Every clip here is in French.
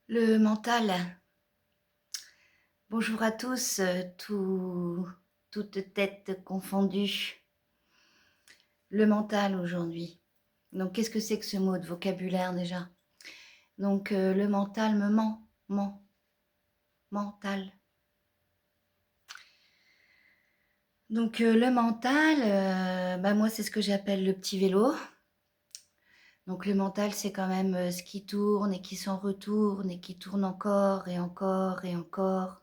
Le mental. Bonjour à tous, toutes têtes confondues. Le mental aujourd'hui. Donc qu'est-ce que c'est que ce mot de vocabulaire déjà? Donc le mental me mental. Donc le mental, moi c'est ce que j'appelle le petit vélo. Donc le mental c'est quand même ce qui tourne et qui s'en retourne et qui tourne encore et encore et encore.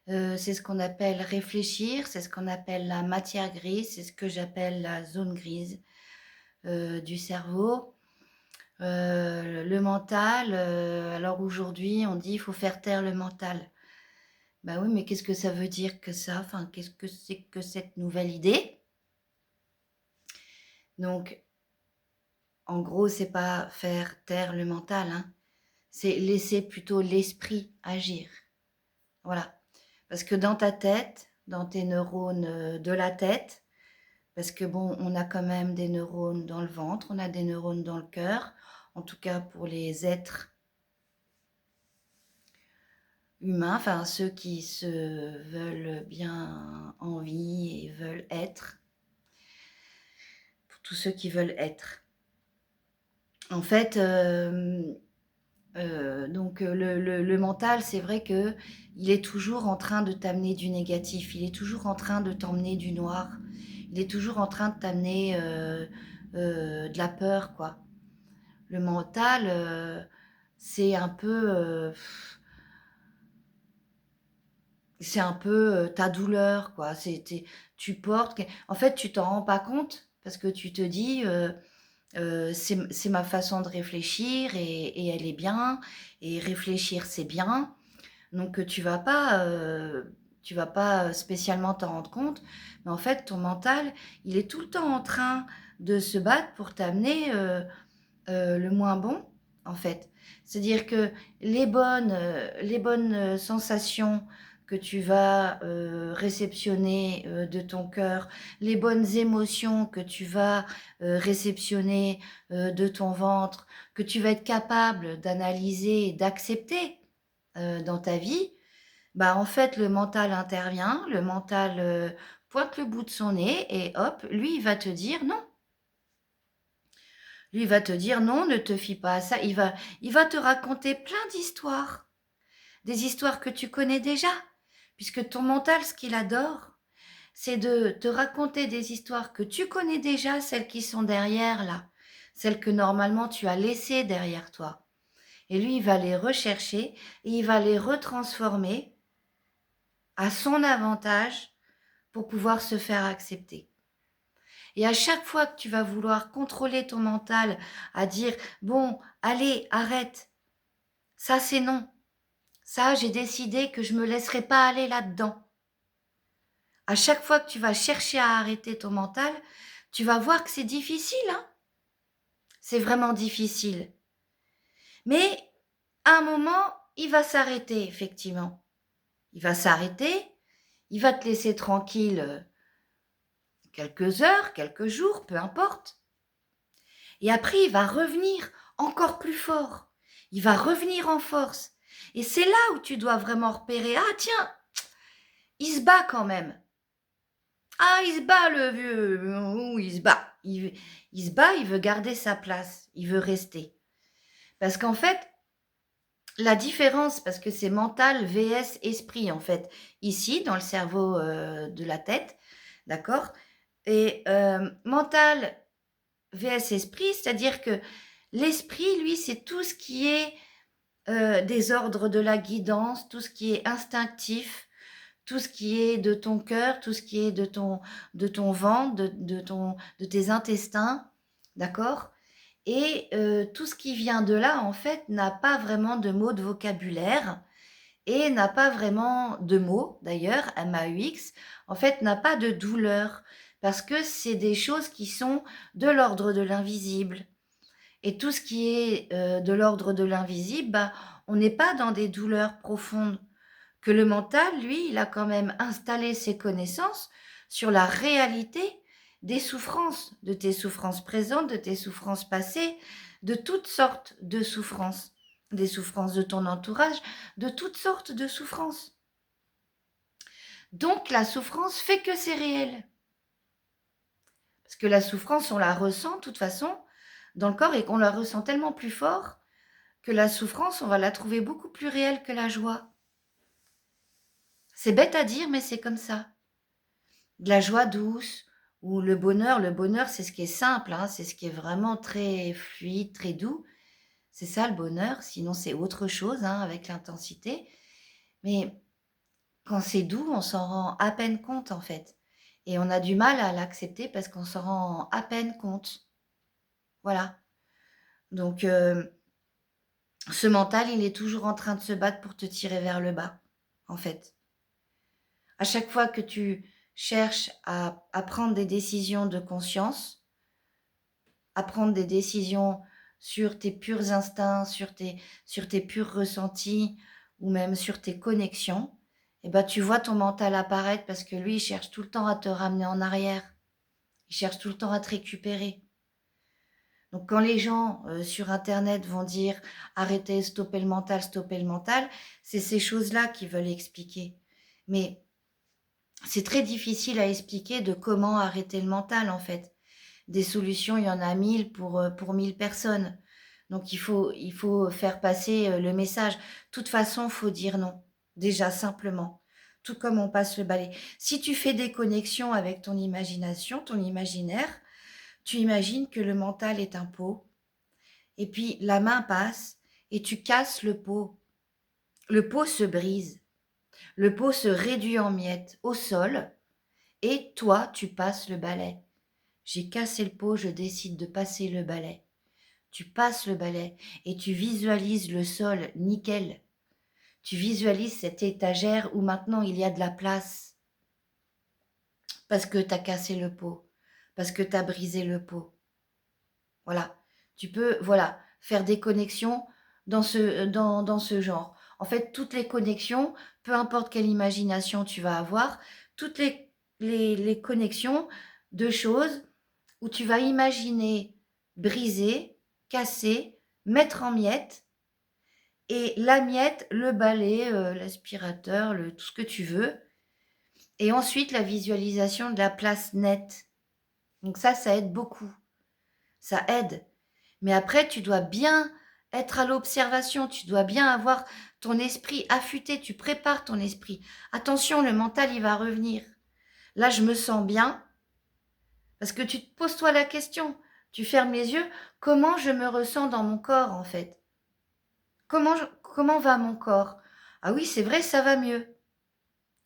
C'est ce qu'on appelle réfléchir, c'est ce qu'on appelle la matière grise, c'est ce que j'appelle la zone grise, du cerveau. Le mental, alors aujourd'hui on dit: «Il faut faire taire le mental». Bah oui, mais qu'est-ce que ça veut dire que ça? Enfin, qu'est-ce que c'est que cette nouvelle idée? Donc en gros, c'est pas faire taire le mental, hein, c'est laisser plutôt l'esprit agir. Voilà. Parce que dans ta tête, dans tes neurones, de la tête. Parce que bon, on a quand même des neurones dans le ventre, on a des neurones dans le cœur, en tout cas pour les êtres humains, enfin ceux qui se veulent bien en vie et veulent être, pour tous ceux qui veulent être. En fait, le mental, c'est vrai que il est toujours en train de t'amener du négatif, il est toujours en train de t'emmener du noir, il est toujours en train de t'amener, de la peur, quoi. Le mental, c'est un peu, ta douleur, quoi. Tu portes en fait, tu t'en rends pas compte parce que tu te dis, «C'est ma façon de réfléchir et elle est bien et réfléchir, c'est bien». Donc tu vas pas spécialement t'en rendre compte, mais en fait, ton mental, il est tout le temps en train de se battre pour t'amener, le moins bon, en fait. C'est-à-dire que les bonnes, sensations que tu vas, réceptionner, de ton cœur, les bonnes émotions que tu vas, réceptionner, de ton ventre, que tu vas être capable d'analyser et d'accepter, dans ta vie, bah, en fait, le mental intervient, le mental, pointe le bout de son nez et hop, lui, il va te dire: «Non». Lui, il va te dire: «Non, ne te fie pas à ça». Il va te raconter plein d'histoires, des histoires que tu connais déjà, puisque ton mental, ce qu'il adore, c'est de te raconter des histoires que tu connais déjà, celles qui sont derrière là, celles que normalement tu as laissées derrière toi. Et lui, il va les rechercher et il va les retransformer à son avantage pour pouvoir se faire accepter. Et à chaque fois que tu vas vouloir contrôler ton mental, à dire: «Bon, allez, arrête, ça c'est non, ça j'ai décidé que je me laisserai pas aller là-dedans». À chaque fois que tu vas chercher à arrêter ton mental, tu vas voir que c'est difficile, hein. C'est vraiment difficile. Mais à un moment, il va s'arrêter effectivement. Il va s'arrêter, il va te laisser tranquille, quelques heures, quelques jours, peu importe. Et après, il va revenir encore plus fort. Il va revenir en force. Et c'est là où tu dois vraiment repérer: «Ah tiens, il se bat quand même. Ah, il se bat le vieux, il se bat. Il se bat, il veut garder sa place, il veut rester». Parce qu'en fait, la différence, parce que c'est mental vs esprit, en fait, ici, dans le cerveau, de la tête, d'accord? Et mental vs esprit, c'est-à-dire que l'esprit, lui, c'est tout ce qui est, des ordres de la guidance, tout ce qui est instinctif, tout ce qui est de ton cœur, tout ce qui est de ton ventre, de tes intestins, d'accord? Et tout ce qui vient de là, en fait, n'a pas vraiment de mots de vocabulaire et n'a pas vraiment de mots d'ailleurs, MAUX, en fait, n'a pas de douleur parce que c'est des choses qui sont de l'ordre de l'invisible. Et tout ce qui est, de l'ordre de l'invisible, bah, on n'est pas dans des douleurs profondes. Que le mental, lui, il a quand même installé ses connaissances sur la réalité des souffrances, de tes souffrances présentes, de tes souffrances passées, de toutes sortes de souffrances. des souffrances de ton entourage, de toutes sortes de souffrances. Donc la souffrance fait que c'est réel. Parce que la souffrance, on la ressent de toute façon dans le corps et qu'on la ressent tellement plus fort que la souffrance, on va la trouver beaucoup plus réelle que la joie. C'est bête à dire, mais c'est comme ça. De la joie douce ou le bonheur, c'est ce qui est simple, hein, c'est ce qui est vraiment très fluide, très doux. C'est ça le bonheur, sinon c'est autre chose hein, avec l'intensité. Mais quand c'est doux, on s'en rend à peine compte en fait. Et on a du mal à l'accepter parce qu'on s'en rend à peine compte. Voilà. Donc, ce mental, il est toujours en train de se battre pour te tirer vers le bas, en fait. À chaque fois que tu cherches à prendre des décisions de conscience, à prendre des décisions sur tes purs instincts, sur tes purs ressentis ou même sur tes connexions, eh ben, tu vois ton mental apparaître parce que lui, il cherche tout le temps à te ramener en arrière. Il cherche tout le temps à te récupérer. Donc quand les gens, sur internet vont dire: «Arrêtez, stoppez le mental», c'est ces choses-là qu'ils veulent expliquer. Mais c'est très difficile à expliquer de comment arrêter le mental, en fait. Des solutions, il y en a 1000 pour 1000 personnes. Donc il faut faire passer, le message. De toute façon, faut dire non, déjà simplement, tout comme on passe le balai. Si tu fais des connexions avec ton imagination, ton imaginaire, tu imagines que le mental est un pot et puis la main passe et tu casses le pot. Le pot se brise, le pot se réduit en miettes au sol et toi, tu passes le balai. J'ai cassé le pot, je décide de passer le balai. Tu passes le balai et tu visualises le sol nickel. Tu visualises cette étagère où maintenant il y a de la place parce que tu as cassé le pot, parce que tu as brisé le pot. Voilà. Tu peux, voilà, faire des connexions dans ce genre. En fait, toutes les connexions, peu importe quelle imagination tu vas avoir, toutes les connexions de choses où tu vas imaginer briser, casser, mettre en miettes et la miette, le balai, l'aspirateur, tout ce que tu veux et ensuite la visualisation de la place nette. Donc ça aide beaucoup. Ça aide. Mais après, tu dois bien être à l'observation, tu dois bien avoir ton esprit affûté, tu prépares ton esprit. Attention, le mental, il va revenir. Là, je me sens bien, parce que tu te poses toi la question, tu fermes les yeux, comment je me ressens dans mon corps en fait? Comment va mon corps? Ah oui, c'est vrai, ça va mieux.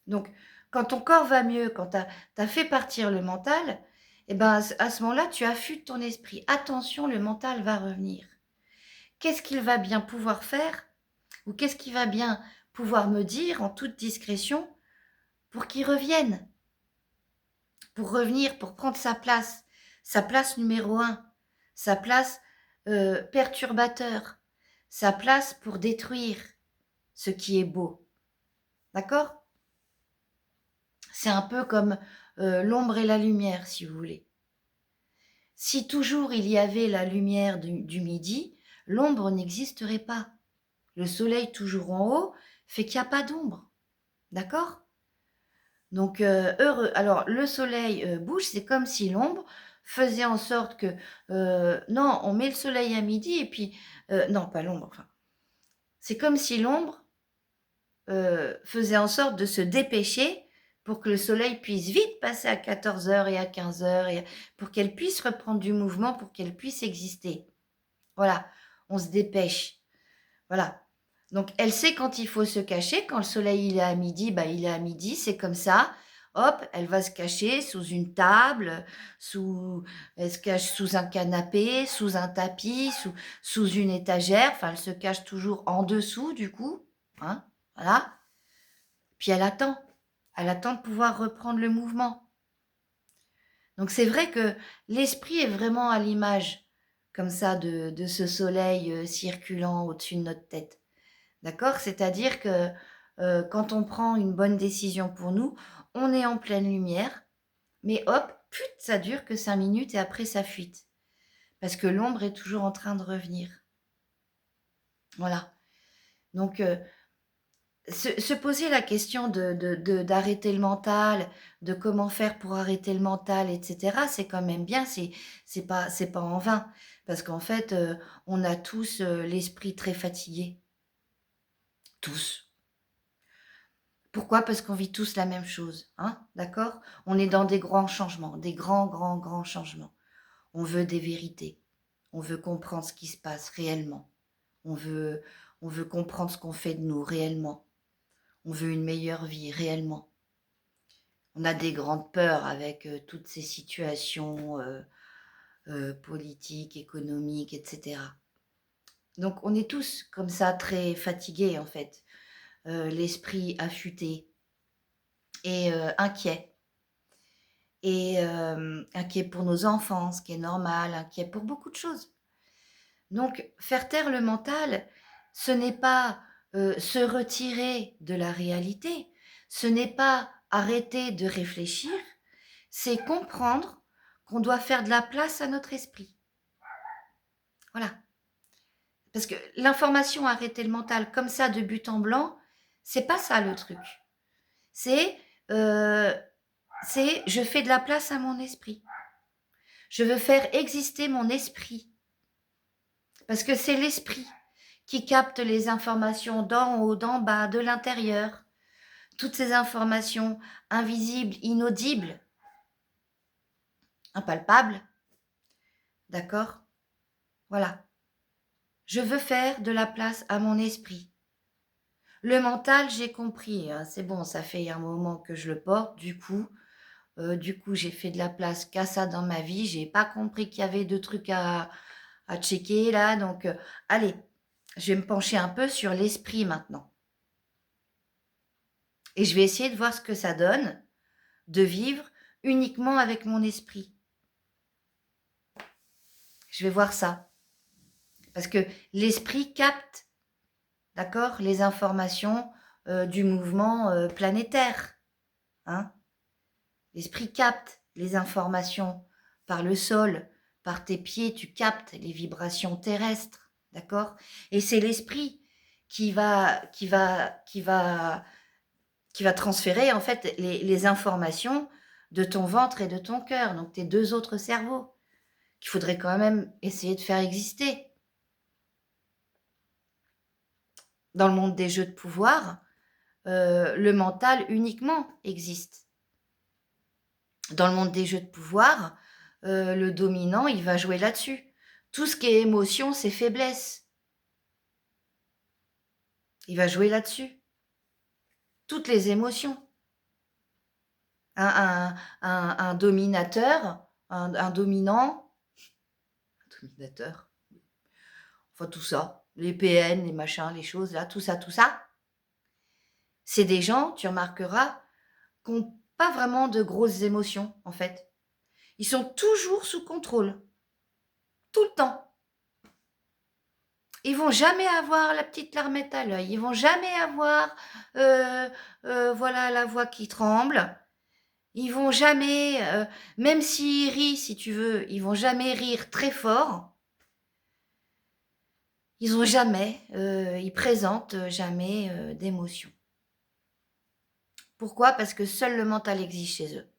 Donc, quand ton corps va mieux, quand tu as fait partir le mental, eh ben, à ce moment-là, tu affûtes ton esprit. Attention, le mental va revenir. Qu'est-ce qu'il va bien pouvoir faire ou qu'est-ce qu'il va bien pouvoir me dire en toute discrétion pour qu'il revienne, pour revenir, pour prendre sa place numéro un, sa place perturbateur, sa place pour détruire ce qui est beau. D'accord? C'est un peu comme l'ombre et la lumière, si vous voulez. Si toujours il y avait la lumière du midi, l'ombre n'existerait pas. Le soleil toujours en haut fait qu'il n'y a pas d'ombre. D'accord? Donc heureux. Alors le soleil, bouge, c'est comme si l'ombre faisait en sorte que, non, on met le soleil à midi et puis non, pas l'ombre, enfin, c'est comme si l'ombre, faisait en sorte de se dépêcher pour que le soleil puisse vite passer à 14 heures et à 15 heures et pour qu'elle puisse reprendre du mouvement, pour qu'elle puisse exister. Voilà, on se dépêche. Voilà. Donc elle sait quand il faut se cacher, quand le soleil il est à midi, bah, il est à midi, c'est comme ça. Hop, elle va se cacher sous une table, elle se cache sous un canapé, sous un tapis, sous une étagère. Enfin, elle se cache toujours en dessous du coup, hein, voilà. Puis elle attend. Elle attend de pouvoir reprendre le mouvement. Donc c'est vrai que l'esprit est vraiment à l'image comme ça de ce soleil, circulant au-dessus de notre tête. D'accord? C'est-à-dire que, quand on prend une bonne décision pour nous, on est en pleine lumière, mais hop, put, ça dure que 5 minutes et après ça fuite. Parce que l'ombre est toujours en train de revenir. Voilà. Donc, se poser la question d'arrêter le mental, de comment faire pour arrêter le mental, et cetera, c'est quand même bien, c'est pas en vain. Parce qu'en fait, on a tous, l'esprit très fatigué. Tous. Pourquoi? Parce qu'on vit tous la même chose, hein, d'accord? On est dans des grands changements, des grands, grands, grands changements. On veut des vérités. On veut comprendre ce qui se passe réellement. On veut on veut comprendre ce qu'on fait de nous réellement. On veut une meilleure vie réellement. On a des grandes peurs avec, toutes ces situations, politiques, économiques, et cetera. Donc on est tous comme ça très fatigués en fait, l'esprit affûté et inquiet. Et inquiet pour nos enfants, ce qui est normal, inquiet pour beaucoup de choses. Donc faire taire le mental, ce n'est pas, se retirer de la réalité, ce n'est pas arrêter de réfléchir, c'est comprendre qu'on doit faire de la place à notre esprit. Voilà. Parce que l'information arrêter le mental comme ça de but en blanc, c'est pas ça le truc. C'est, heu, c'est je fais de la place à mon esprit. Je veux faire exister mon esprit. Parce que c'est l'esprit qui capte les informations d'en haut, d'en bas, de l'intérieur. Toutes ces informations invisibles, inaudibles, impalpables. D'accord? Voilà. Je veux faire de la place à mon esprit. Le mental, j'ai compris, hein, c'est bon, ça fait un moment que je le porte, du coup, j'ai fait de la place qu'à ça dans ma vie. J'ai pas compris qu'il y avait 2 trucs à checker là, donc allez, je vais me pencher un peu sur l'esprit maintenant et je vais essayer de voir ce que ça donne de vivre uniquement avec mon esprit. Je vais voir ça parce que l'esprit capte, d'accord, les informations, du mouvement, planétaire, hein. L'esprit capte les informations par le sol, par tes pieds, tu captes les vibrations terrestres, d'accord? Et c'est l'esprit qui va transférer en fait les informations de ton ventre et de ton cœur, donc tes 2 autres cerveaux, qu'il faudrait quand même essayer de faire exister. Dans le monde des jeux de pouvoir, le mental uniquement existe. Dans le monde des jeux de pouvoir, le dominant, il va jouer là-dessus. Tout ce qui est émotion, c'est faiblesse. Il va jouer là-dessus. Toutes les émotions. Un dominateur, un dominant, dominateur, enfin tout ça, les PN, les machins, les choses là, tout ça, c'est des gens, tu remarqueras, qui ont pas vraiment de grosses émotions, en fait. Ils sont toujours sous contrôle, tout le temps. Ils vont jamais avoir la petite larmette à l'œil, ils vont jamais avoir, heu voilà, la voix qui tremble. Ils vont jamais, même s'ils rient, si tu veux, ils vont jamais rire très fort. Ils présentent jamais, d'émotion. Pourquoi? Parce que seul le mental existe chez eux,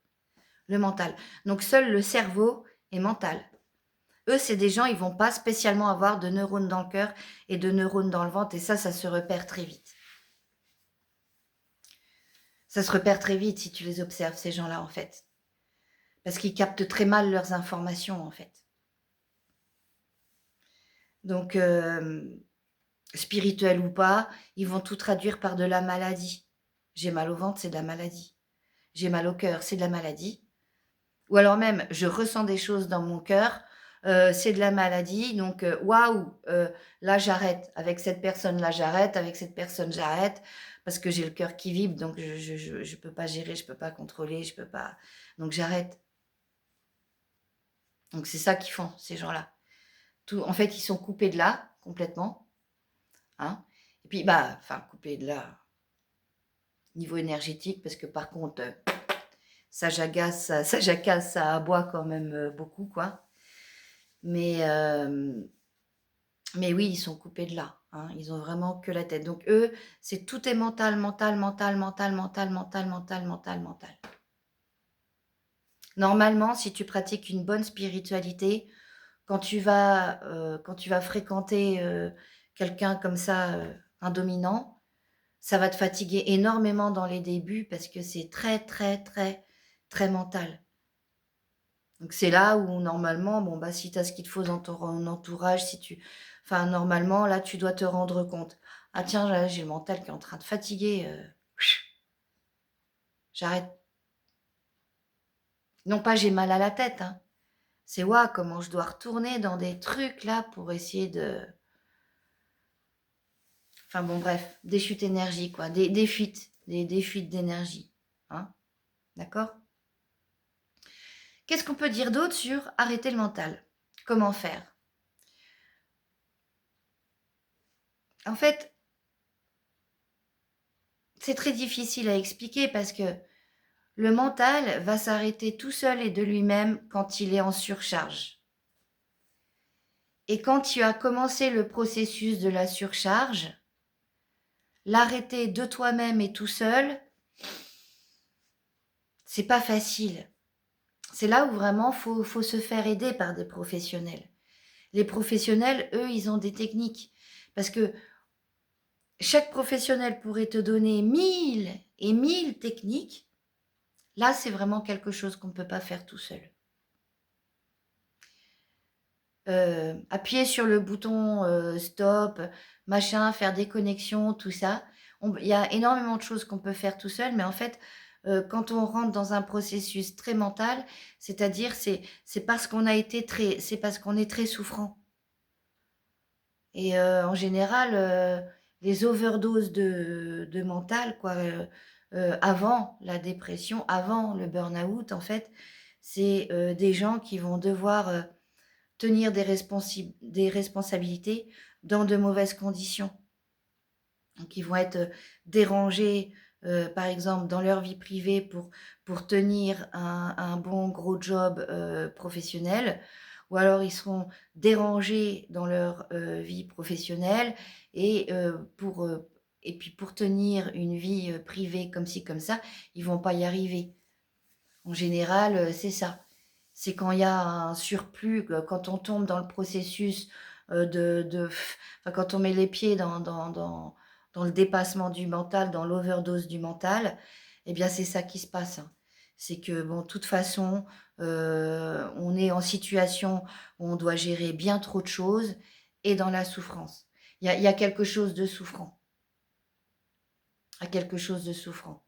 le mental. Donc seul le cerveau est mental. Eux, c'est des gens, ils vont pas spécialement avoir de neurones dans le cœur et de neurones dans le ventre et ça se repère très vite. Ça se repère très vite si tu les observes, ces gens-là, en fait. Parce qu'ils captent très mal leurs informations, en fait. Donc, spirituel ou pas, ils vont tout traduire par de la maladie. J'ai mal au ventre, c'est de la maladie. J'ai mal au cœur, c'est de la maladie. Ou alors même, je ressens des choses dans mon cœur, c'est de la maladie, donc waouh, là j'arrête. Avec cette personne-là, j'arrête. Avec cette personne, j'arrête. Parce que j'ai le cœur qui vibre, donc je peux pas gérer, je peux pas contrôler, je peux pas. Donc j'arrête. Donc c'est ça qu'ils font, ces gens-là. En fait, ils sont coupés de là, complètement. Hein. Et puis, bah, enfin, coupés de là, niveau énergétique, parce que par contre, ça jacasse, ça aboie quand même beaucoup, quoi. Mais, mais oui, ils sont coupés de là. hein. Ils ont vraiment que la tête. Donc eux, c'est tout est mental, mental, mental, mental, mental, mental, mental, mental, mental. Normalement, si tu pratiques une bonne spiritualité, quand tu vas fréquenter, quelqu'un comme ça, un dominant, ça va te fatiguer énormément dans les débuts parce que c'est très, très, très, très mental. Donc c'est là où normalement, bon, bah, si tu as ce qu'il te faut dans ton entourage, si tu enfin normalement là, tu dois te rendre compte: «Ah tiens, là, j'ai le mental qui est en train de fatiguer, j'arrête». Non pas j'ai mal à la tête, hein, c'est: «Waouh, comment je dois retourner dans des trucs là pour essayer de» enfin bon bref, des chutes énergie quoi, des fuites, des fuites d'énergie, hein, d'accord? Qu'est-ce qu'on peut dire d'autre sur arrêter le mental? Comment faire? En fait, c'est très difficile à expliquer parce que le mental va s'arrêter tout seul et de lui-même quand il est en surcharge. Et quand tu as commencé le processus de la surcharge, l'arrêter de toi-même et tout seul, c'est pas facile. C'est là où vraiment faut se faire aider par des professionnels. Les professionnels, eux, ils ont des techniques. Parce que chaque professionnel pourrait te donner 1000 et 1000 techniques. Là, c'est vraiment quelque chose qu'on ne peut pas faire tout seul. Appuyer sur le bouton, stop, machin, faire des connexions, tout ça. Il y a énormément de choses qu'on peut faire tout seul, mais en fait, quand on rentre dans un processus très mental, c'est-à-dire c'est parce qu'on a été très c'est parce qu'on est très souffrant et en général, les overdoses de mental quoi, avant la dépression, avant le burn-out en fait, c'est, des gens qui vont devoir, tenir des responsabilités dans de mauvaises conditions. Donc ils vont être, dérangés, par exemple dans leur vie privée pour tenir un bon gros job, professionnel ou alors ils seront dérangés dans leur, vie professionnelle et puis pour tenir une vie, privée comme ci comme ça, ils vont pas y arriver. En général, c'est ça. C'est quand il y a un surplus, quand on tombe dans le processus, enfin, quand on met les pieds dans le dépassement du mental, dans l'overdose du mental, eh bien, c'est ça qui se passe, hein. C'est que, bon, de toute façon, on est en situation où on doit gérer bien trop de choses et dans la souffrance. Il y a quelque chose de souffrant. Il y a quelque chose de souffrant.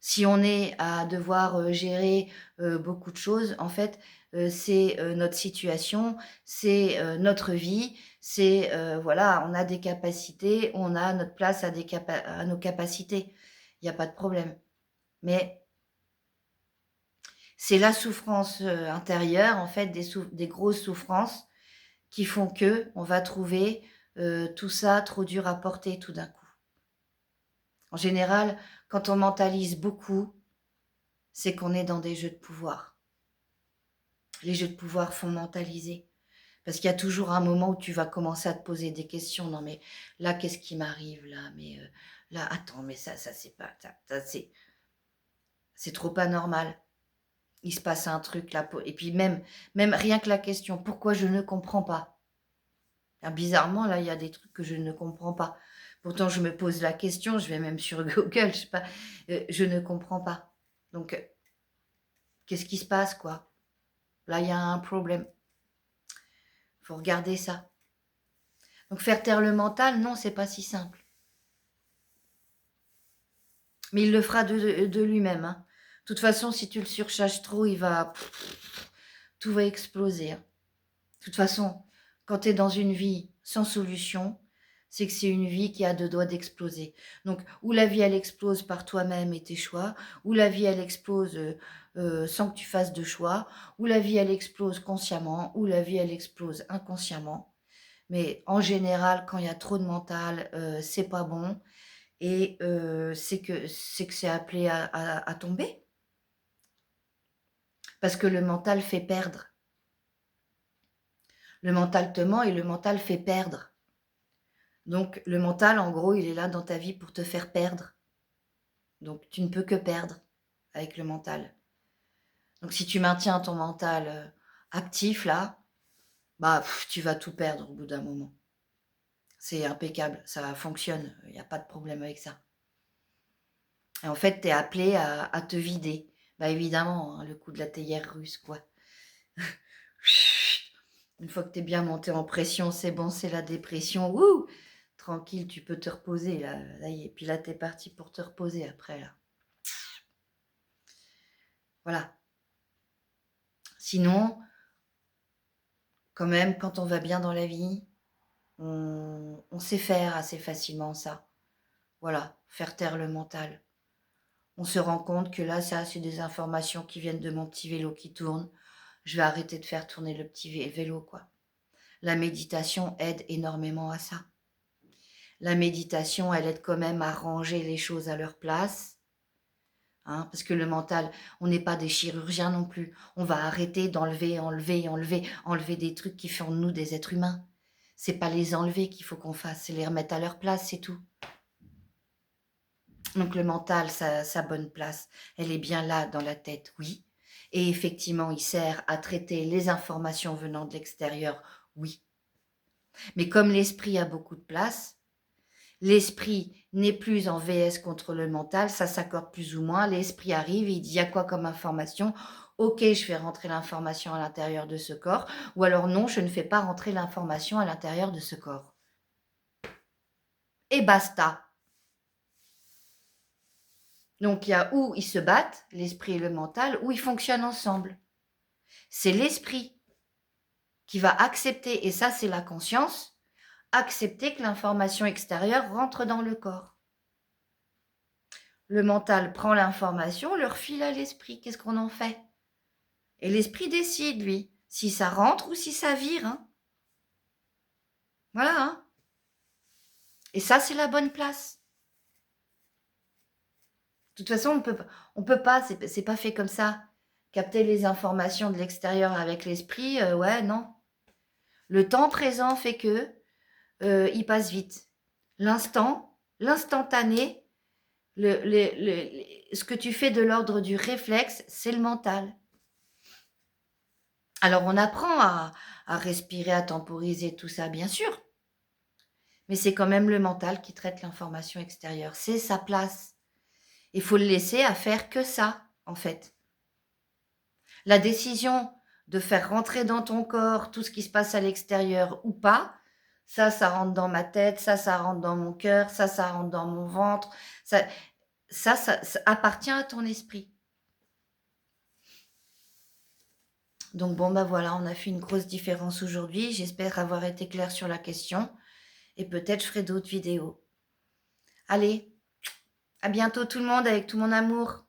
Si on est à devoir, gérer, beaucoup de choses, en fait, c'est, notre situation, c'est, notre vie, c'est, voilà, on a des capacités, on a notre place à nos capacités. Il y a pas de problème. Mais c'est la souffrance, intérieure, en fait, des grosses souffrances qui font que on va trouver, tout ça trop dur à porter tout d'un coup. En général, quand on mentalise beaucoup, c'est qu'on est dans des jeux de pouvoir. Les jeux de pouvoir font mentaliser. Parce qu'il y a toujours un moment où tu vas commencer à te poser des questions. Non, mais là, qu'est-ce qui m'arrive là? Mais là, attends, mais ça c'est pas, c'est trop pas normal. Il se passe un truc là. Et puis même rien que la question, pourquoi je ne comprends pas? Ah, bizarrement, là, il y a des trucs que je ne comprends pas. Pourtant, je me pose la question, je vais même sur Google, je sais pas, je ne comprends pas. Donc, qu'est-ce qui se passe, quoi? Là, il y a un problème. Faut regarder ça. Donc faire taire le mental, non, c'est pas si simple. Mais il le fera de lui-même, hein. De toute façon, si tu le surcharges trop, tout va exploser, hein. De toute façon, quand tu es dans une vie sans solution, c'est que c'est une vie qui a 2 doigts d'exploser. Donc ou la vie, elle explose par toi-même et tes choix, ou la vie, elle explose, sans que tu fasses de choix, ou la vie, elle explose consciemment, ou la vie, elle explose inconsciemment. Mais en général, quand il y a trop de mental, c'est pas bon et c'est que c'est appelé à tomber. Parce que le mental fait perdre. Le mental te ment et le mental fait perdre. Donc le mental, en gros, il est là dans ta vie pour te faire perdre. Donc tu ne peux que perdre avec le mental. Donc si tu maintiens ton mental, actif là, bah, tu vas tout perdre au bout d'un moment. C'est impeccable, ça fonctionne, il y a pas de problème avec ça. Et en fait, tu es appelé à te vider. Bah, évidemment, hein, le coup de la théière russe, quoi. Une fois que tu es bien monté en pression, c'est bon, c'est la dépression. Wouh! Tranquille, tu peux te reposer là, ça y est. Puis là, tu es parti pour te reposer après là. Voilà. Sinon, quand même, quand on va bien dans la vie, on sait faire assez facilement ça. Voilà, faire taire le mental. On se rend compte que là, ça, c'est des informations qui viennent de mon petit vélo qui tourne. Je vais arrêter de faire tourner le petit vélo, quoi. La méditation aide énormément à ça. La méditation, elle aide quand même à ranger les choses à leur place. Hein, parce que le mental, on n'est pas des chirurgiens non plus. On va arrêter d'enlever, enlever des trucs qui font de nous des êtres humains. C'est pas les enlever qu'il faut qu'on fasse, c'est les remettre à leur place, c'est tout. Donc le mental, sa bonne place, elle est bien là dans la tête, oui. Et effectivement, il sert à traiter les informations venant de l'extérieur, oui. Mais comme l'esprit a beaucoup de place, l'esprit n'est plus en VS contre le mental, ça s'accorde plus ou moins. L'esprit arrive, il dit, il y a quoi comme information? Ok, je fais rentrer l'information à l'intérieur de ce corps. Ou alors non, je ne fais pas rentrer l'information à l'intérieur de ce corps. Et basta. Donc il y a où ils se battent, l'esprit et le mental, où ils fonctionnent ensemble. C'est l'esprit qui va accepter, et ça c'est la conscience, accepter que l'information extérieure rentre dans le corps. Le mental prend l'information, le refile à l'esprit. Qu'est-ce qu'on en fait? Et l'esprit décide, lui, si ça rentre ou si ça vire. Hein. Voilà. Hein. Et ça, c'est la bonne place. De toute façon, on peut pas, c'est pas fait comme ça. Capter les informations de l'extérieur avec l'esprit, ouais, non. Le temps présent fait que il passe vite. L'instant, l'instantané, ce que tu fais de l'ordre du réflexe, c'est le mental. Alors on apprend à respirer, à temporiser tout ça, bien sûr. Mais c'est quand même le mental qui traite l'information extérieure. C'est sa place. Il faut le laisser à faire que ça, en fait. La décision de faire rentrer dans ton corps tout ce qui se passe à l'extérieur ou pas, ça rentre dans ma tête, ça rentre dans mon cœur, ça rentre dans mon ventre. Ça appartient à ton esprit. Donc bon, bah voilà, on a fait une grosse différence aujourd'hui. J'espère avoir été claire sur la question. Et peut-être je ferai d'autres vidéos. Allez, à bientôt tout le monde avec tout mon amour.